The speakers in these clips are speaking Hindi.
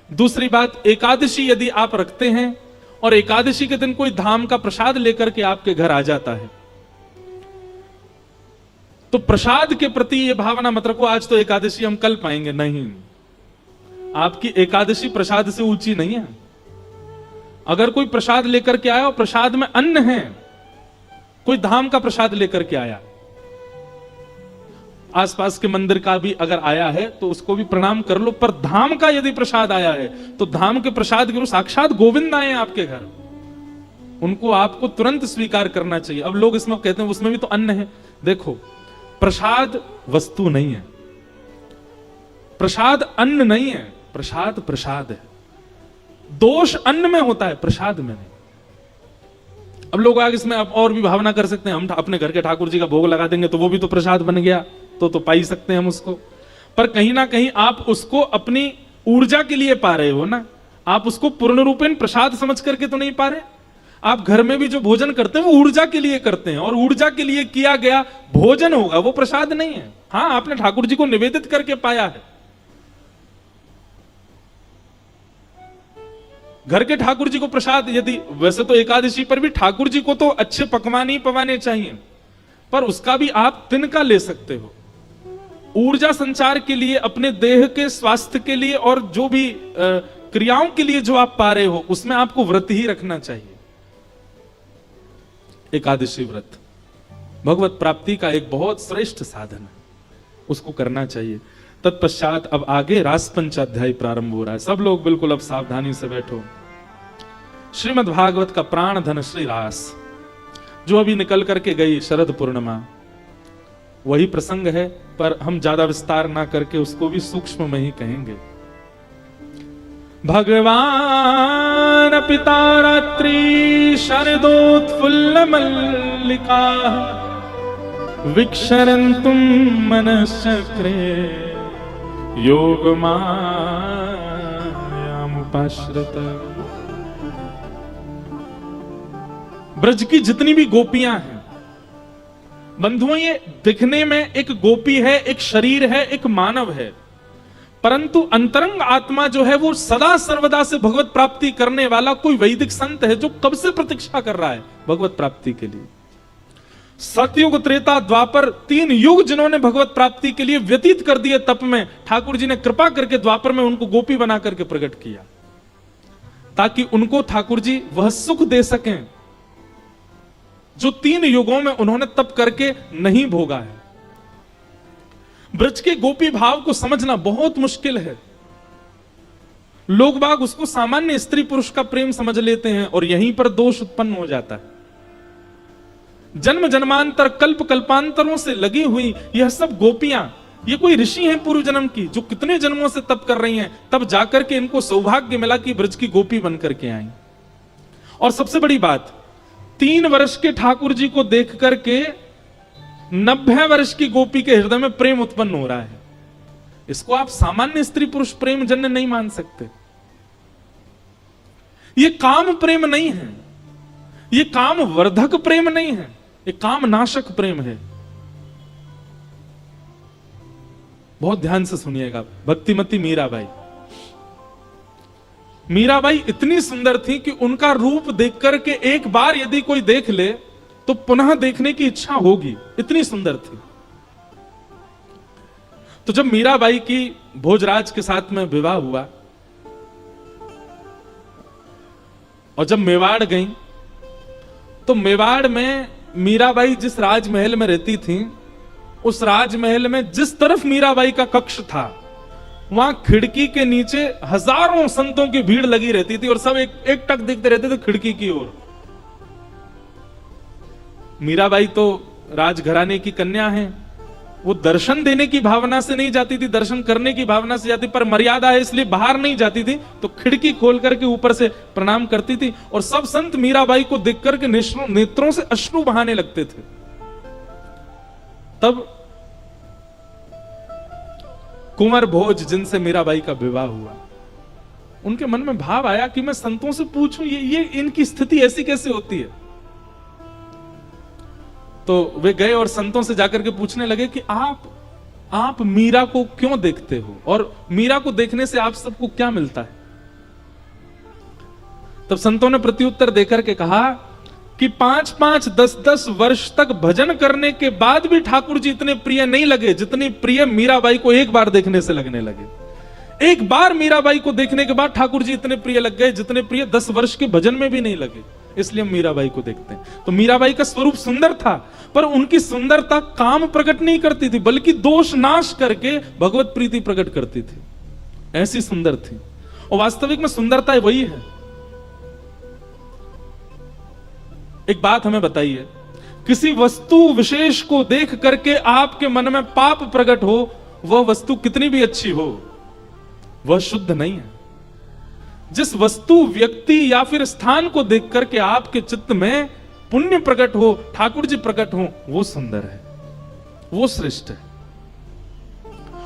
दूसरी बात, एकादशी यदि आप रखते हैं और एकादशी के दिन कोई धाम का प्रसाद लेकर के आपके घर आ जाता है, तो प्रसाद के प्रति यह भावना मत रखो आज तो एकादशी हम कल पाएंगे, नहीं। आपकी एकादशी प्रसाद से ऊंची नहीं है। अगर कोई प्रसाद लेकर के आया और प्रसाद में अन्न है, कोई धाम का प्रसाद लेकर के आया, आसपास के मंदिर का भी अगर आया है तो उसको भी प्रणाम कर लो, पर धाम का यदि प्रसाद आया है तो धाम के प्रसाद के साक्षात गोविंद आए हैं आपके घर, उनको आपको तुरंत स्वीकार करना चाहिए। अब लोग इसमें कहते हैं उसमें भी तो अन्न है। देखो, प्रसाद वस्तु नहीं है, प्रसाद अन्न नहीं है, प्रसाद प्रसाद है। दोष अन्न में होता है, प्रसाद में नहीं। अब लोग आगे इसमें अब और भी भावना कर सकते हैं, हम अपने घर के ठाकुर जी का भोग लगा देंगे तो वो भी तो प्रसाद बन गया, तो पा ही सकते हैं हम उसको। पर कहीं ना कहीं आप उसको अपनी ऊर्जा के लिए पा रहे हो ना, आप उसको पूर्ण रूपेण प्रसाद समझ करके तो नहीं पा रहे। आप घर में भी जो भोजन करते हैं वो ऊर्जा के लिए करते हैं, और ऊर्जा के लिए किया गया भोजन होगा, वो प्रसाद नहीं है। हाँ, आपने ठाकुर जी को निवेदित करके पाया है। घर के ठाकुर जी को प्रसाद, यदि वैसे तो एकादशी पर भी ठाकुर जी को तो अच्छे पकवान ही पवाने चाहिए, पर उसका भी आप तिनका ले सकते हो। ऊर्जा संचार के लिए, अपने देह के स्वास्थ्य के लिए और जो भी क्रियाओं के लिए जो आप पा रहे हो, उसमें आपको व्रत ही रखना चाहिए। एकादशी व्रत भगवत प्राप्ति का एक बहुत श्रेष्ठ साधन है, उसको करना चाहिए। तत्पश्चात अब आगे रास पंचाध्याय प्रारंभ हो रहा है। सब लोग बिल्कुल अब सावधानी से बैठो। श्रीमद् भागवत का प्राण धन श्री रास, जो अभी निकल करके गई शरद पूर्णिमा, वही प्रसंग है, पर हम ज्यादा विस्तार ना करके उसको भी सूक्ष्म में ही कहेंगे। भगवान पिता रात्रि शरदोत्फुल्ल मल्लिका विक्षरन्तुम मनश्चक्रे योगमायामुपाश्रिता। ब्रज की जितनी भी गोपियां हैं बंधुओं, ये दिखने में एक गोपी है, एक शरीर है, एक मानव है, परंतु अंतरंग आत्मा जो है वो सदा सर्वदा से भगवत प्राप्ति करने वाला कोई वैदिक संत है, जो कब से प्रतीक्षा कर रहा है भगवत प्राप्ति के लिए। सतयुग, त्रेता, द्वापर, 3 युग जिन्होंने भगवत प्राप्ति के लिए व्यतीत कर दिए तप में, ठाकुर जी ने कृपा करके द्वापर में उनको गोपी बना करके प्रकट किया, ताकि उनको ठाकुर जी वह सुख दे सकें जो 3 युगों में उन्होंने तप करके नहीं भोगा है। ब्रज के गोपी भाव को समझना बहुत मुश्किल है। लोग बाग उसको सामान्य स्त्री पुरुष का प्रेम समझ लेते हैं और यहीं पर दोष उत्पन्न हो जाता है। जन्म जन्मांतर, कल्प कल्पांतरों से लगी हुई यह सब गोपियां, ये कोई ऋषि हैं पूर्व जन्म की, जो कितने जन्मों से तप कर रही हैं, तब जाकर के इनको सौभाग्य मिला कि ब्रज की गोपी बन करके आई। और सबसे बड़ी बात, 3 वर्ष के ठाकुर जी को देख करके 90 वर्ष की गोपी के हृदय में प्रेम उत्पन्न हो रहा है। इसको आप सामान्य स्त्री पुरुष प्रेम जन्य नहीं मान सकते। ये काम प्रेम नहीं है, ये काम वर्धक प्रेम नहीं है, ये काम नाशक प्रेम है। बहुत ध्यान से सुनिएगा। भक्तिमती मीराबाई, मीराबाई इतनी सुंदर थी कि उनका रूप देख करके एक बार यदि कोई देख ले तो पुनः देखने की इच्छा होगी, इतनी सुंदर थी। तो जब मीराबाई की भोजराज के साथ में विवाह हुआ और जब मेवाड़ गई, तो मेवाड़ में मीराबाई जिस राजमहल में रहती थी, उस राजमहल में जिस तरफ मीराबाई का कक्ष था, वहां खिड़की के नीचे हजारों संतों की भीड़ लगी रहती थी और सब एक टक देखते रहते थे खिड़की की ओर। मीराबाई तो राजघराने की कन्या है, वो दर्शन देने की भावना से नहीं जाती थी, दर्शन करने की भावना से जाती, पर मर्यादा है इसलिए बाहर नहीं जाती थी, तो खिड़की खोल करके ऊपर से प्रणाम करती थी। और सब संत मीराबाई को देख करके नेत्रों से अश्रु बहाने लगते थे। तब कुंवर भोज, जिनसे मीराबाई का विवाह हुआ, उनके मन में भाव आया कि मैं संतों से पूछूं ये इनकी स्थिति ऐसी कैसे होती है। तो वे गए और संतों से जाकर के पूछने लगे कि आप मीरा को क्यों देखते हो और मीरा को देखने से आप सबको क्या मिलता है। तब संतों ने प्रत्युत्तर देकर के कहा कि 5-5, 10-10 वर्ष तक भजन करने के बाद भी ठाकुर जी इतने प्रिय नहीं लगे जितनी प्रिय मीराबाई को एक बार देखने से लगने लगे। एक बार मीराबाई को देखने के बाद ठाकुर जी इतने प्रिय लग गए जितने प्रिय 10 वर्ष के भजन में भी नहीं लगे। इसलिए हम मीराबाई को देखते हैं। तो मीराबाई का स्वरूप सुंदर था, पर उनकी सुंदरता काम प्रकट नहीं करती थी, बल्कि दोष नाश करके भगवत प्रीति प्रकट करती थी। ऐसी सुंदर थी। और वास्तविक में सुंदरता वही है। एक बात हमें बताइए, किसी वस्तु विशेष को देख करके आपके मन में पाप प्रकट हो, वह वस्तु कितनी भी अच्छी हो, वह शुद्ध नहीं है। जिस वस्तु, व्यक्ति या फिर स्थान को देख करके आपके चित्त में पुण्य प्रकट हो, ठाकुर जी प्रकट हो, वो सुंदर है, वो श्रेष्ठ है।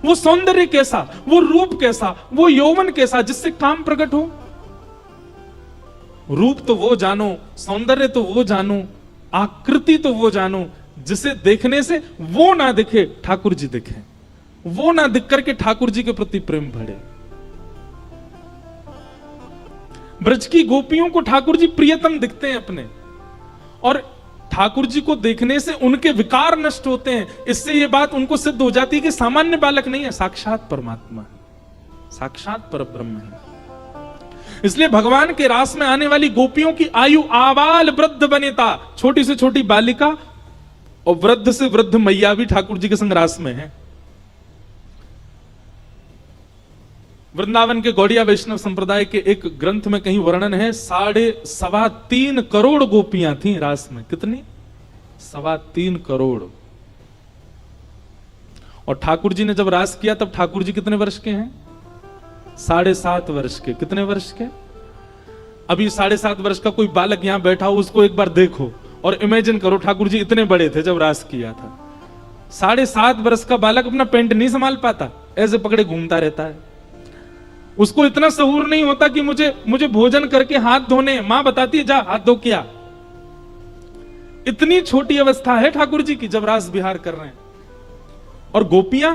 वो सौंदर्य कैसा, वो रूप कैसा, वो यौवन कैसा, जिससे काम प्रकट हो। रूप तो वो जानो, सौंदर्य तो वो जानो, आकृति तो वो जानो जिसे देखने से वो ना दिखे ठाकुर जी दिखे, वो ना दिख करके ठाकुर जी के प्रति प्रेम बढ़े। ब्रज की गोपियों को ठाकुर जी प्रियतम दिखते हैं अपने, और ठाकुर जी को देखने से उनके विकार नष्ट होते हैं। इससे यह बात उनको सिद्ध हो जाती है कि सामान्य बालक नहीं है, साक्षात परमात्मा है, साक्षात परब्रह्म है। इसलिए भगवान के रास में आने वाली गोपियों की आयु आबाल वृद्ध बनेता, छोटी से छोटी बालिका और वृद्ध से वृद्ध मैया भी ठाकुर जी के संग रास में है। वृंदावन के गौड़िया वैष्णव संप्रदाय के एक ग्रंथ में कहीं वर्णन है, 3.25 करोड़ गोपियां थीं रास में। कितनी? 3.25 करोड़। और ठाकुर जी ने जब रास किया तब ठाकुर जी कितने वर्ष के हैं? 7.5 वर्ष के। कितने वर्ष के? अभी 7.5 वर्ष का कोई बालक यहां बैठा हो, उसको एक बार देखो और इमेजिन करो ठाकुर जी इतने बड़े थे जब रास किया था। 7.5 वर्ष का बालक अपना पेंट नहीं संभाल पाता, ऐसे पकड़े घूमता रहता है। उसको इतना सहूर नहीं होता कि मुझे भोजन करके हाथ धोने, मां बताती है जा हाथ धो किया। इतनी छोटी अवस्था है ठाकुर जी की जब रास विहार कर रहे हैं। और गोपियां,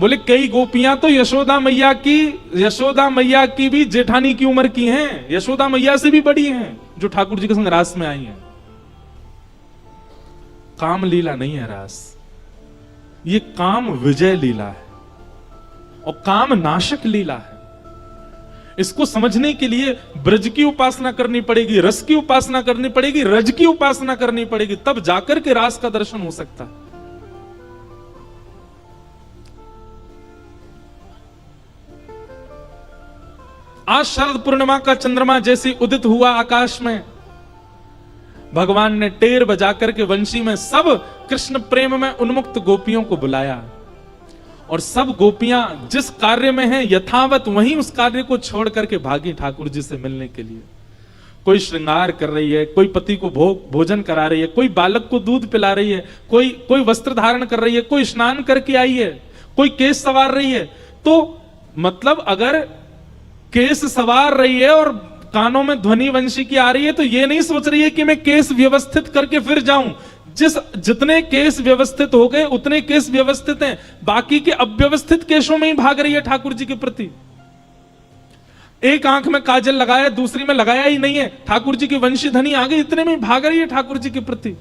बोले कई गोपियां तो यशोदा मैया की भी जेठानी की उम्र की हैं, यशोदा मैया से भी बड़ी हैं, जो ठाकुर जी के संग रास में आई हैं। काम लीला नहीं है रास, ये काम विजय लीला है और काम नाशक लीला है। इसको समझने के लिए ब्रज की उपासना करनी पड़ेगी, रस की उपासना करनी पड़ेगी, रज की उपासना करनी पड़ेगी, तब जाकर के रास का दर्शन हो सकता है। आज शरद पूर्णिमा का चंद्रमा जैसे उदित हुआ आकाश में, भगवान ने टेर बजा करके वंशी में सब कृष्ण प्रेम में उन्मुक्त गोपियों को बुलाया, और सब गोपियां जिस कार्य में हैं यथावत वहीं उस कार्य को छोड़ करके भागी ठाकुर जी से मिलने के लिए। कोई श्रृंगार कर रही है, कोई पति को भोजन करा रही है, कोई बालक को दूध पिला रही है, कोई वस्त्र धारण कर रही है, कोई स्नान करके आई है, कोई केस सवार रही है। तो मतलब अगर केस सवार रही है और कानों में ध्वनि वंशी की आ रही है, तो ये नहीं सोच रही है कि मैं केस व्यवस्थित करके फिर जाऊं। जितने केस व्यवस्थित हो गए उतने केस व्यवस्थित हैं, बाकी के अव्यवस्थित केसों में ही भाग रही है ठाकुर जी के प्रति। एक आंख में काजल लगाया, दूसरी में लगाया ही नहीं है, ठाकुर जी की वंशी धनी आ गई, इतने में भाग रही है ठाकुर जी के प्रति।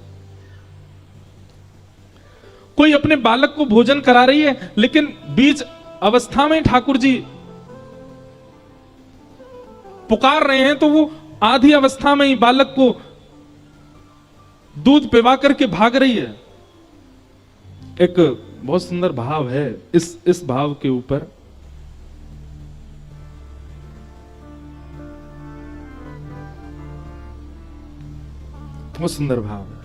कोई अपने बालक को भोजन करा रही है, लेकिन बीच अवस्था में ठाकुर जी पुकार रहे हैं, तो वो आधी अवस्था में ही बालक को दूध पिवा करके भाग रही है। एक बहुत सुंदर भाव है इस भाव के ऊपर। बहुत सुंदर भाव है।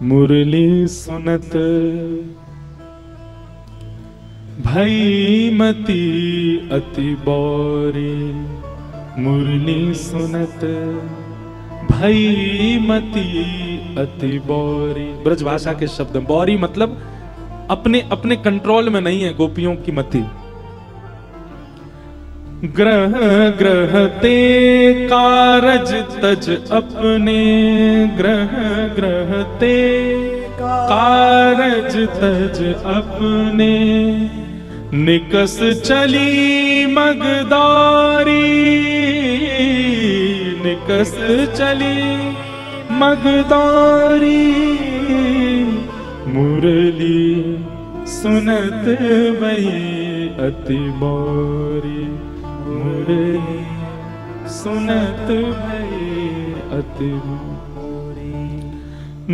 मुरली सुनत भई मती अति बौरी, मुरली सुनत भई मती अति बौरी। ब्रज भाषा के शब्द, बौरी मतलब अपने कंट्रोल में नहीं है गोपियों की मति। ग्रह ग्रह ते कारज तज अपने, ग्रह ग्रह ते कारज तज अपने निकस चली मगदारी, निकस चली मगदारी, मुरली सुनत भई अति बोरी, मुरली सुनत भई अति बोरी।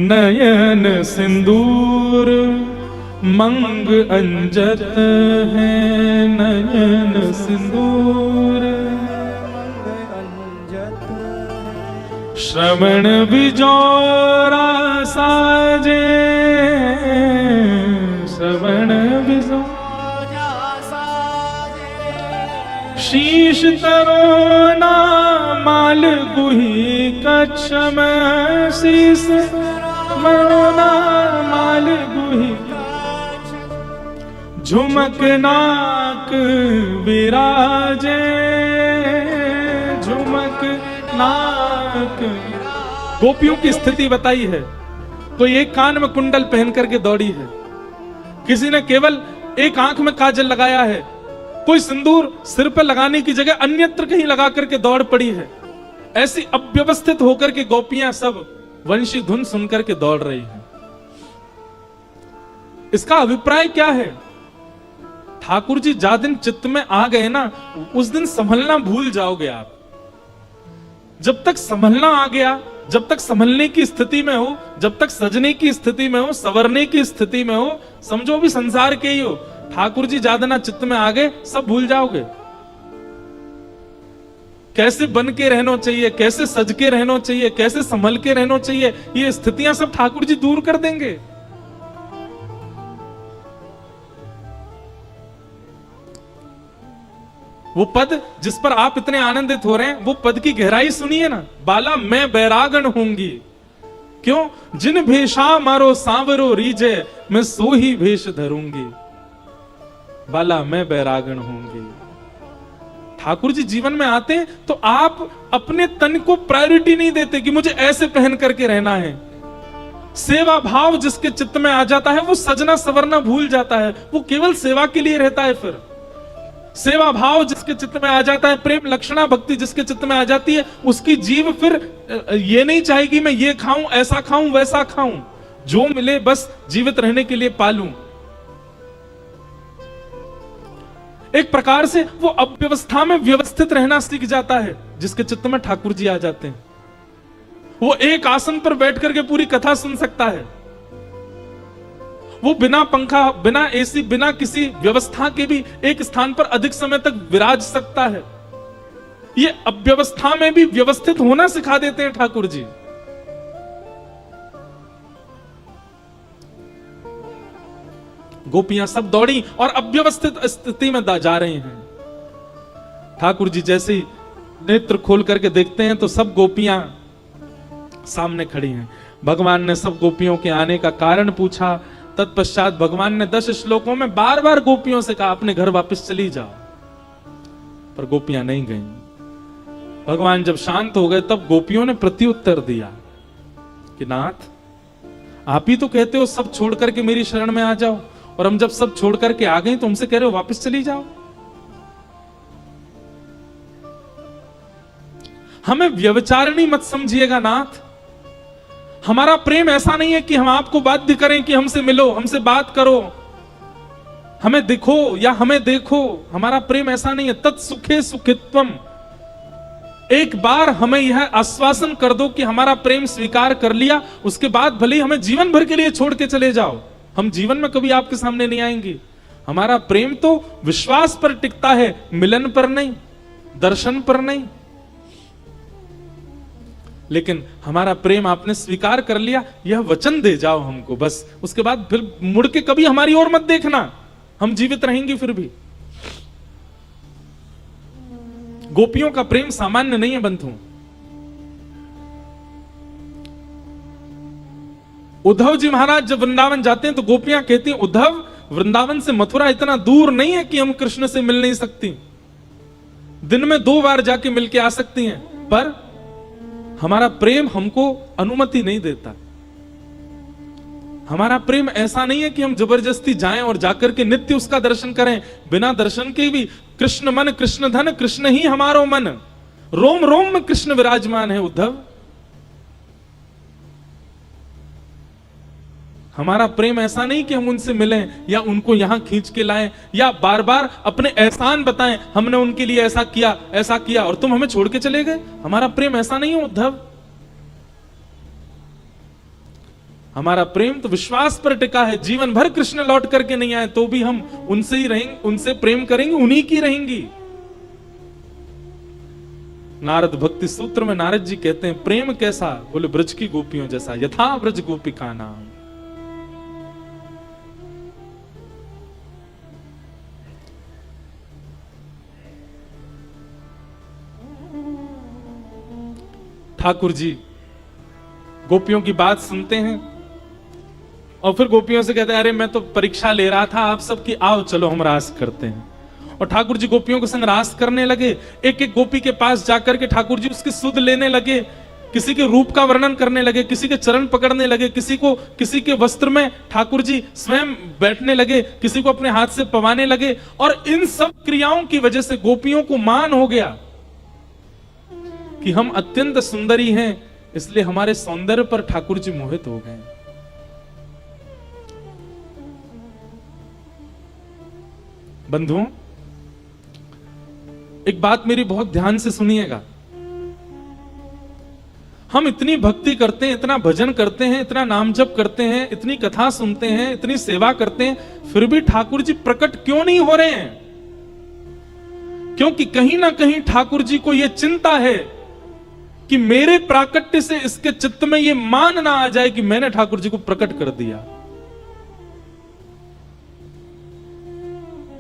नयन सिंदूर मंग अंजत है, नयन सिंदूर श्रवण बिजोरा साजे, श्रवण बिजोरा साजे। शीश तरोना माल गुही कच्छ में, शीश मरोना माल गुही, झुमक नाक विराजे, झुमक नाक। गोपियों की स्थिति बताई है। कोई एक कान में कुंडल पहन करके दौड़ी है, किसी ने केवल एक आंख में काजल लगाया है, कोई सिंदूर सिर पर लगाने की जगह अन्यत्र कहीं लगा करके दौड़ पड़ी है। ऐसी अव्यवस्थित होकर के गोपियां सब वंशी धुन सुनकर के दौड़ रही हैं। इसका अभिप्राय क्या है? ठाकुर जी जा दिन चित्त में आ गए ना, उस दिन संभलना भूल जाओगे आप। जब तक संभलना आ गया, जब तक संभलने की स्थिति में हो, जब तक सजने की स्थिति में हो, संवरने की स्थिति में हो, समझो भी संसार के ही हो, ठाकुर जी जादना चित्त में आ गए, सब भूल जाओगे। कैसे बन के रहना चाहिए, कैसे सज के रहना चाहिए, कैसे संभल के रहना चाहिए, ये स्थितियां सब ठाकुर जी दूर कर देंगे। वो पद जिस पर आप इतने आनंदित हो रहे हैं, वो पद की गहराई सुनिए ना। बाला मैं बैरागण होंगी, क्यों? जिन भेषा मारो सांवरो रीजे, मैं सो ही भेष धरूंगी। बाला मैं बैरागण होंगी। ठाकुर जी जीवन में आते तो आप अपने तन को प्रायोरिटी नहीं देते कि मुझे ऐसे पहन करके रहना है। सेवा भाव जिसके चित्त में आ जाता है, वो सजना सवरना भूल जाता है, वो केवल सेवा के लिए रहता है। फिर सेवा भाव जिसके चित्त में आ जाता है, प्रेम लक्षणा भक्ति जिसके चित्त में आ जाती है, उसकी जीव फिर ये नहीं चाहेगी मैं ये खाऊं, ऐसा खाऊं, वैसा खाऊं, जो मिले बस जीवित रहने के लिए पालूं। एक प्रकार से वो अव्यवस्था में व्यवस्थित रहना सीख जाता है, जिसके चित्त में ठाकुर जी आ जाते हैं। वो एक आसन पर बैठ करके पूरी कथा सुन सकता है। वो बिना पंखा, बिना एसी, बिना किसी व्यवस्था के भी एक स्थान पर अधिक समय तक विराज सकता है। ये अव्यवस्था में भी व्यवस्थित होना सिखा देते हैं ठाकुर जी। गोपियां सब दौड़ी और अव्यवस्थित स्थिति में जा रही हैं। ठाकुर जी जैसे ही नेत्र खोल करके देखते हैं तो सब गोपियां सामने खड़ी हैं। भगवान ने सब गोपियों के आने का कारण पूछा। तत्पश्चात भगवान ने 10 श्लोकों में बार बार गोपियों से कहा अपने घर वापस चली जाओ, पर गोपियां नहीं गईं। भगवान जब शांत हो गए तब गोपियों ने प्रत्युत्तर दिया कि नाथ, आप ही तो कहते हो सब छोड़ करके मेरी शरण में आ जाओ, और हम जब सब छोड़ करके आ गए तो हमसे कह रहे हो वापस चली जाओ। हमें व्यभिचारिणी मत समझिएगा नाथ। हमारा प्रेम ऐसा नहीं है कि हम आपको बाध्य करें कि हमसे मिलो, हमसे बात करो, हमें दिखो या हमें देखो। हमारा प्रेम ऐसा नहीं है। तत्सुखे सुखित्वम। एक बार हमें यह आश्वासन कर दो कि हमारा प्रेम स्वीकार कर लिया, उसके बाद भले ही हमें जीवन भर के लिए छोड़ के चले जाओ, हम जीवन में कभी आपके सामने नहीं आएंगे। हमारा प्रेम तो विश्वास पर टिकता है, मिलन पर नहीं, दर्शन पर नहीं। लेकिन हमारा प्रेम आपने स्वीकार कर लिया, यह वचन दे जाओ हमको, बस उसके बाद फिर मुड़ के कभी हमारी ओर मत देखना, हम जीवित रहेंगे फिर भी। गोपियों का प्रेम सामान्य नहीं है बंधु। उद्धव जी महाराज जब वृंदावन जाते हैं तो गोपियां कहती हैं उद्धव, वृंदावन से मथुरा इतना दूर नहीं है कि हम कृष्ण से मिल नहीं सकती, दिन में 2 बार जाके मिलके आ सकती हैं, पर हमारा प्रेम हमको अनुमति नहीं देता। हमारा प्रेम ऐसा नहीं है कि हम जबरदस्ती जाएं और जाकर के नित्य उसका दर्शन करें। बिना दर्शन के भी कृष्ण मन कृष्ण धन, कृष्ण ही हमारो मन, रोम रोम में कृष्ण विराजमान है। उद्धव, हमारा प्रेम ऐसा नहीं कि हम उनसे मिलें या उनको यहां खींच के लाएं या बार बार अपने एहसान बताएं, हमने उनके लिए ऐसा किया और तुम हमें छोड़ के चले गए। हमारा प्रेम ऐसा नहीं है उद्धव। हमारा प्रेम तो विश्वास पर टिका है। जीवन भर कृष्ण लौट करके नहीं आए तो भी हम उनसे ही रहेंगे, उनसे प्रेम करेंगे, उन्हीं की रहेंगी। नारद भक्ति सूत्र में नारद जी कहते हैं, प्रेम कैसा? बोले ब्रज की गोपियों जैसा, यथा ब्रज गोपिका नाम। ठाकुर जी गोपियों की बात सुनते हैं और फिर गोपियों से कहते हैं, अरे मैं तो परीक्षा ले रहा था आप सबकी, आओ चलो हम रास करते हैं। और ठाकुर जी गोपियों के संग रास करने लगे। एक एक गोपी के पास जाकर के ठाकुर जी उसकी सुध लेने लगे, किसी के रूप का वर्णन करने लगे, किसी के चरण पकड़ने लगे, किसी के वस्त्र में ठाकुर जी स्वयं बैठने लगे, किसी को अपने हाथ से पवाने लगे। और इन सब क्रियाओं की वजह से गोपियों को मान हो गया कि हम अत्यंत सुंदरी हैं, इसलिए हमारे सौंदर्य पर ठाकुर जी मोहित हो गए। बंधुओं, एक बात मेरी बहुत ध्यान से सुनिएगा। हम इतनी भक्ति करते हैं, इतना भजन करते हैं, इतना नाम जप करते हैं, इतनी कथा सुनते हैं, इतनी सेवा करते हैं, फिर भी ठाकुर जी प्रकट क्यों नहीं हो रहे हैं? क्योंकि कहीं ना कहीं ठाकुर जी को यह चिंता है कि मेरे प्राकट्य से इसके चित्त में यह मान ना आ जाए कि मैंने ठाकुर जी को प्रकट कर दिया।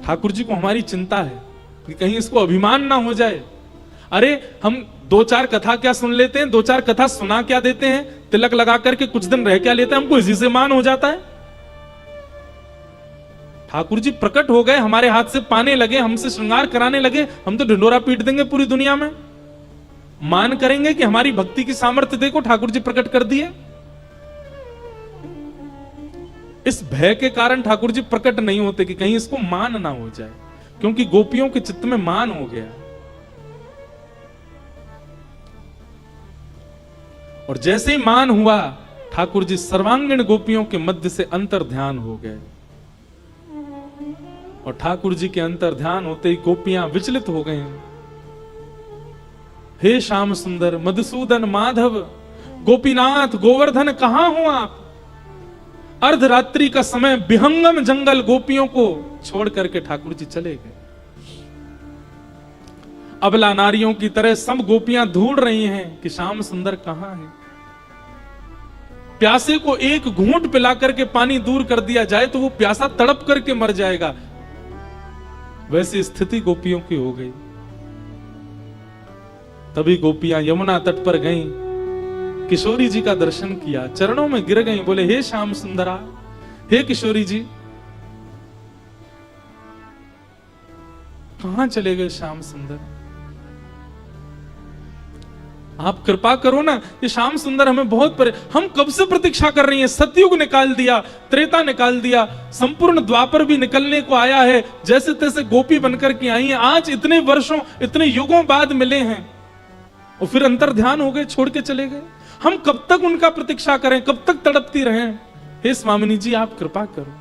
ठाकुर जी को हमारी चिंता है कि कहीं इसको अभिमान ना हो जाए। अरे हम दो चार कथा क्या सुन लेते हैं, दो चार कथा सुना क्या देते हैं, तिलक लगा करके कुछ दिन रह क्या लेते हैं, हमको इसी से मान हो जाता है। ठाकुर जी प्रकट हो गए, हमारे हाथ से पाने लगे, हमसे श्रृंगार कराने लगे, हम तो ढिंडोरा पीट देंगे पूरी दुनिया में। मान करेंगे कि हमारी भक्ति की सामर्थ्य देखो, ठाकुर जी प्रकट कर दिए। इस भय के कारण ठाकुर जी प्रकट नहीं होते कि कहीं इसको मान ना हो जाए, क्योंकि गोपियों के चित्त में मान हो गया। और जैसे ही मान हुआ, ठाकुर जी सर्वांगीण गोपियों के मध्य से अंतर ध्यान हो गए। और ठाकुर जी के अंतर ध्यान होते ही गोपियां विचलित हो गई। हे श्याम सुंदर मधुसूदन माधव, गोपीनाथ गोवर्धन कहां हो आप? अर्धरात्रि का समय विहंगम जंगल गोपियों को छोड़ करके ठाकुर जी चले गए। अबला नारियों की तरह सब गोपियां ढूंढ रही हैं कि श्याम सुंदर कहां है। प्यासे को एक घूंट पिला करके पानी दूर कर दिया जाए तो वो प्यासा तड़प करके मर जाएगा, वैसी स्थिति गोपियों की हो गई। तभी गोपियां यमुना तट पर गईं, किशोरी जी का दर्शन किया, चरणों में गिर गईं, बोले हे श्याम सुंदरा, हे किशोरी जी, कहां चले गए श्याम सुंदर? आप कृपा करो ना, ये श्याम सुंदर हमें बहुत हम कब से प्रतीक्षा कर रही हैं। सतयुग निकाल दिया, त्रेता निकाल दिया, संपूर्ण द्वापर भी निकलने को आया है, जैसे तैसे गोपी बनकर के आई हैं। आज इतने वर्षों, इतने युगों बाद मिले हैं और फिर अंतर ध्यान हो गए, छोड़ के चले गए। हम कब तक उनका प्रतीक्षा करें, कब तक तड़पती रहें? हे स्वामिनी जी, आप कृपा करो।